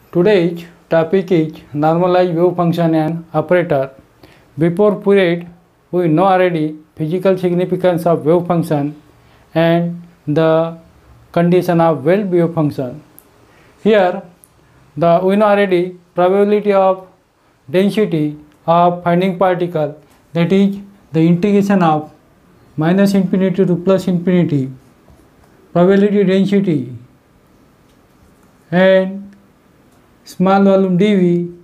Today's topic is normalized wave function and operator. Before period, we know already physical significance of wave function and the condition of well wave function. Here, we know already probability of density of finding particle, that is the integration of minus infinity to plus infinity probability density and small volume dV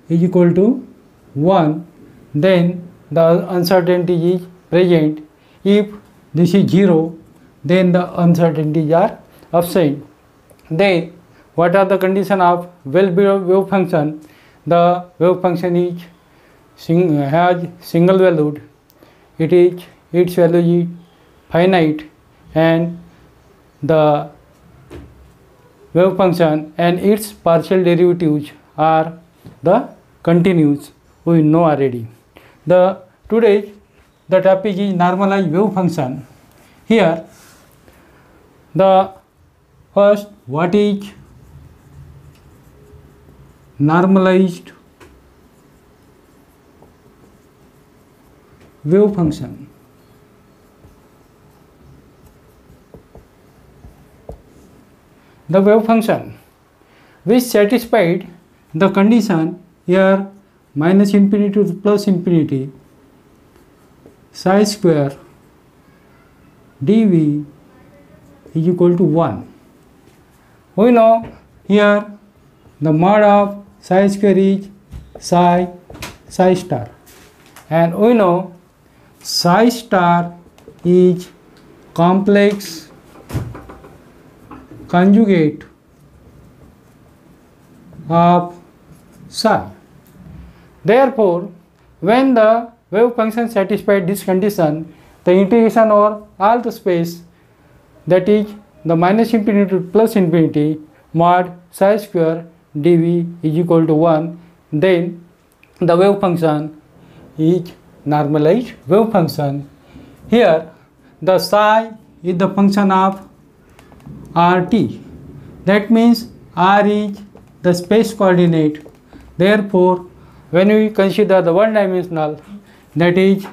is equal to 1, then the uncertainty is present. If this is 0, then the uncertainties are absent. Then what are the conditions of well wave function? The wave function is has single valued, its value is finite, and the wave function and its partial derivatives are the continuous. We know already. Today the topic is normalized wave function. Here the first, what is normalized wave function? The wave function which satisfied the condition here minus infinity to plus infinity psi square dV is equal to 1. We know here the mod of psi square is psi star, and we know psi star is complex conjugate of psi. Therefore, when the wave function satisfies this condition, the integration over all the space, that is the minus infinity to plus infinity mod psi square dV is equal to 1, then the wave function is normalized wave function. Here the psi is the function of RT, that means R is the space coordinate. Therefore, when we consider the one dimensional, that is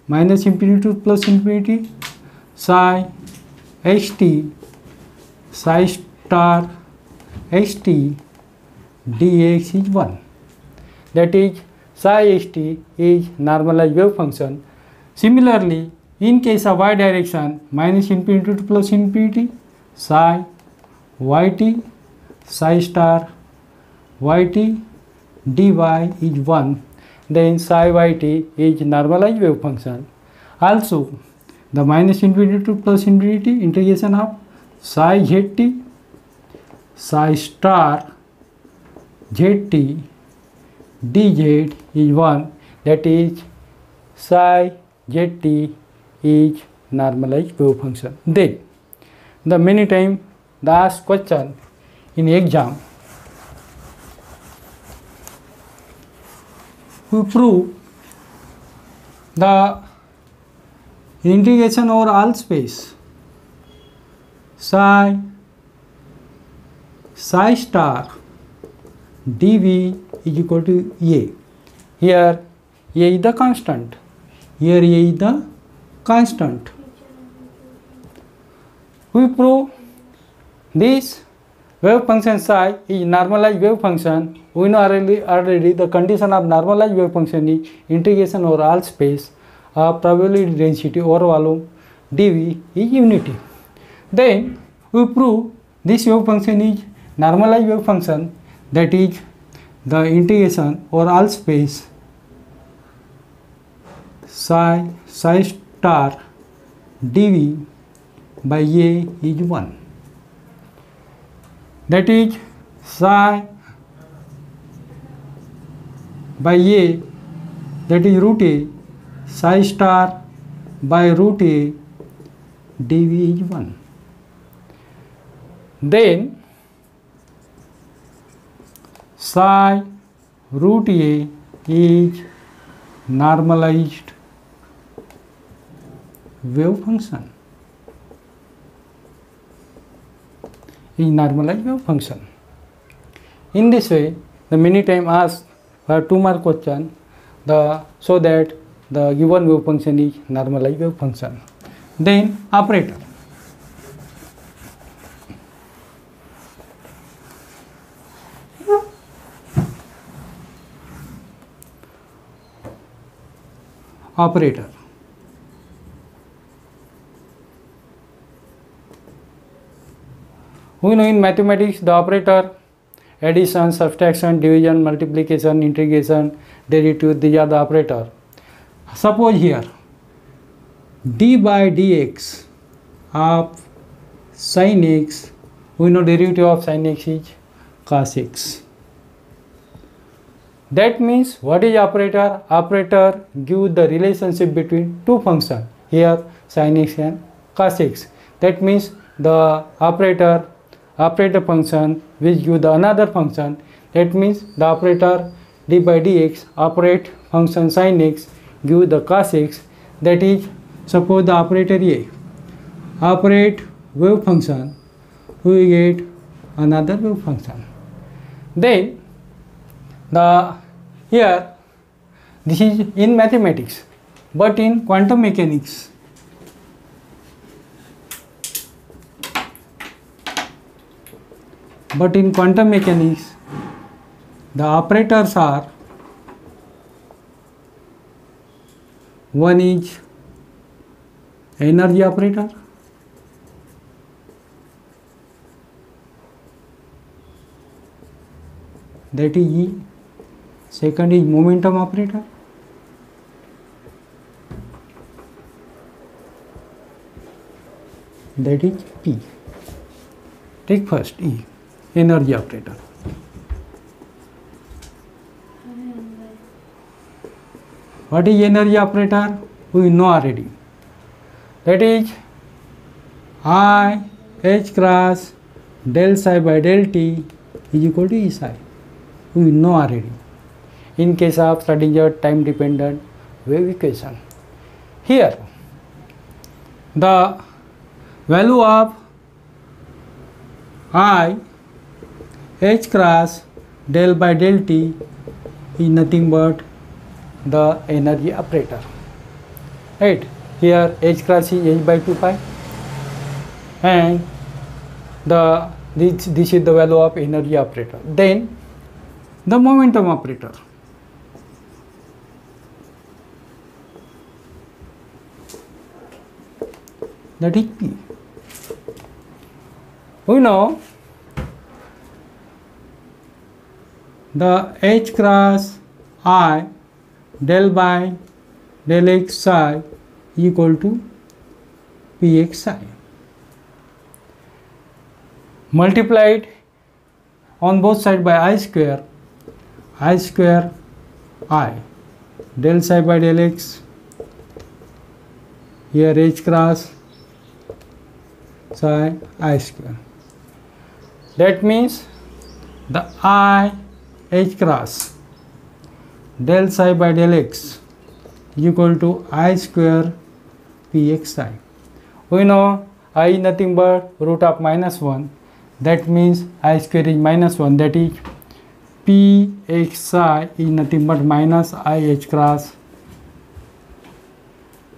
minus infinity to plus infinity psi st psi star st dx is 1, that is psi st is normalized wave function. Similarly, in case of y direction, minus infinity to plus infinity psi yt psi star yt dy is 1, then psi yt is normalized wave function. Also, the minus infinity to plus infinity integration of psi zt psi star zt dz is 1, that is psi zt is normalized wave function. Then the many time the asked question in exam, we prove the integration over all space psi star dV is equal to A. Here A is the constant, here A is the constant. We prove this wave function psi is normalized wave function. We know already the condition of normalized wave function is integration over all space of probability density over volume dV is unity. Then we prove this wave function is normalized wave function, that is the integration over all space psi star dV by A is 1, that is psi by A, that is root A, psi star by root A dV is 1. Then psi root A is normalized wave function. Is normalized wave function. In this way, the many time asked for 2 mark question, so that the given wave function is normalized wave function. Then operator. Operator. We know in mathematics the operator, addition, subtraction, division, multiplication, integration, derivative, these are the operator. Suppose here d by dx of sin x, we know derivative of sin x is cos x. That means what is operator? Operator give the relationship between two functions, here sin x and cos x. That means the operator function which give the another function. That means the operator d by dx operate function sin x give the cos x. That is, suppose the operator A operate wave function, we get another wave function. Then here this is in mathematics, but in quantum mechanics the operators are, one is energy operator, that is E. Second is momentum operator, that is P. Take first E, energy operator. What is energy operator? We know already. That is I H cross del psi by del T is equal to E psi. We know already. In case of Schrodinger time dependent wave equation, here the value of I H cross del by del T is nothing but the energy operator, right? Here H cross is H by 2 pi, and this is the value of energy operator. Then the momentum operator, that is P. We know the H cross I del by del x psi equal to Px psi, multiplied on both sides by I square I del psi by del x, here H cross psi I square. That means the I H cross del psi by del x equal to I square Px psi. We know I is nothing but root of -1. That means I square is -1. That is Px psi is nothing but minus I H cross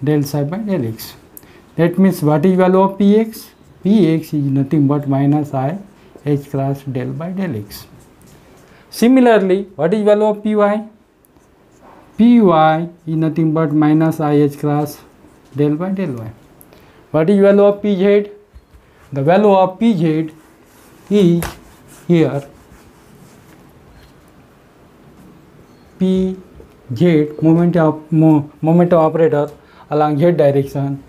del psi by del x. That means what is value of Px? Px is nothing but minus I H cross del by del x. Similarly, what is value of Py? Py is nothing but minus I H cross del by del y. What is value of Pz? The value of Pz is here Pz, momentum operator along z direction,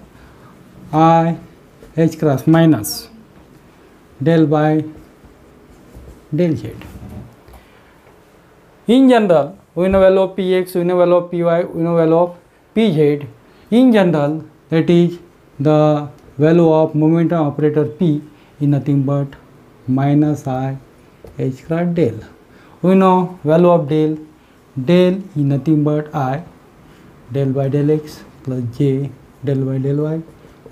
I H cross minus del by del z. In general, we know value of Px, we know value of Py, we know value of Pz. In general, that is the value of momentum operator P is nothing but minus I H cross del. We know value of del is nothing but I del by del x plus j del by del y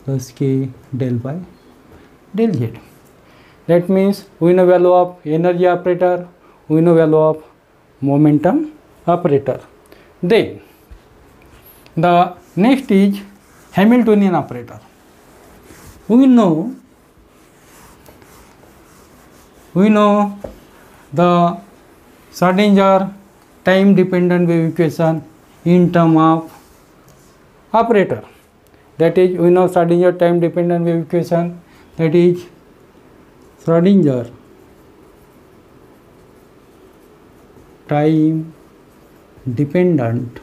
plus k del by del z. That means we know value of energy operator, we know value of momentum operator. Then the next is Hamiltonian operator. We know the Schrodinger time dependent wave equation in term of operator. That is, we know Schrodinger time dependent wave equation, that is Schrodinger time dependent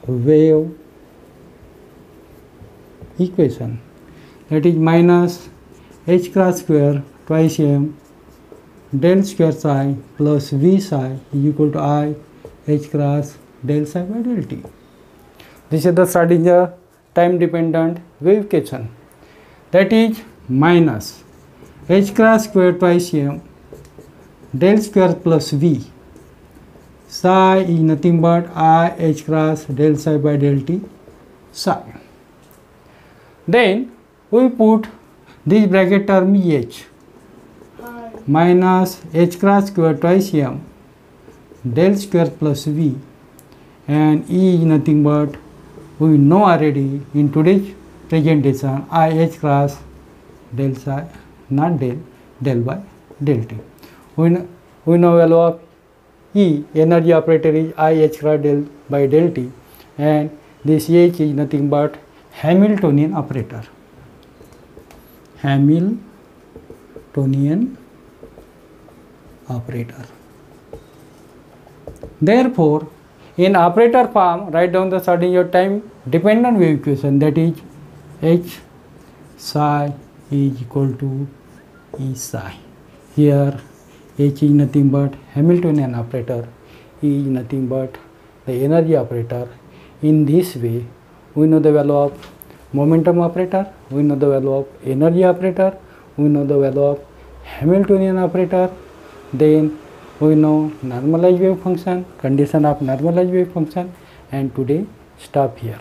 wave equation, that is minus h cross square twice m del square psi plus v psi is equal to I h cross del psi by del t. This is the Schrodinger time dependent wave equation, that is minus h cross square twice m del square plus v psi is nothing but I h cross del psi by del t psi. Then we put this bracket term h minus h cross square twice m del square plus v, and E is nothing but, we know already in today's presentation, I h cross del psi, not del by del t. We know value of E, energy operator, is I h cross del by del t, and this H is nothing but Hamiltonian operator. Hamiltonian operator. Therefore, in operator form, write down the Schrodinger time dependent wave equation, that is H psi is equal to E psi. Here H is nothing but Hamiltonian operator, E is nothing but the energy operator. In this way, we know the value of momentum operator, we know the value of energy operator, we know the value of Hamiltonian operator, then we know normalized wave function, condition of normalized wave function, and today stop here.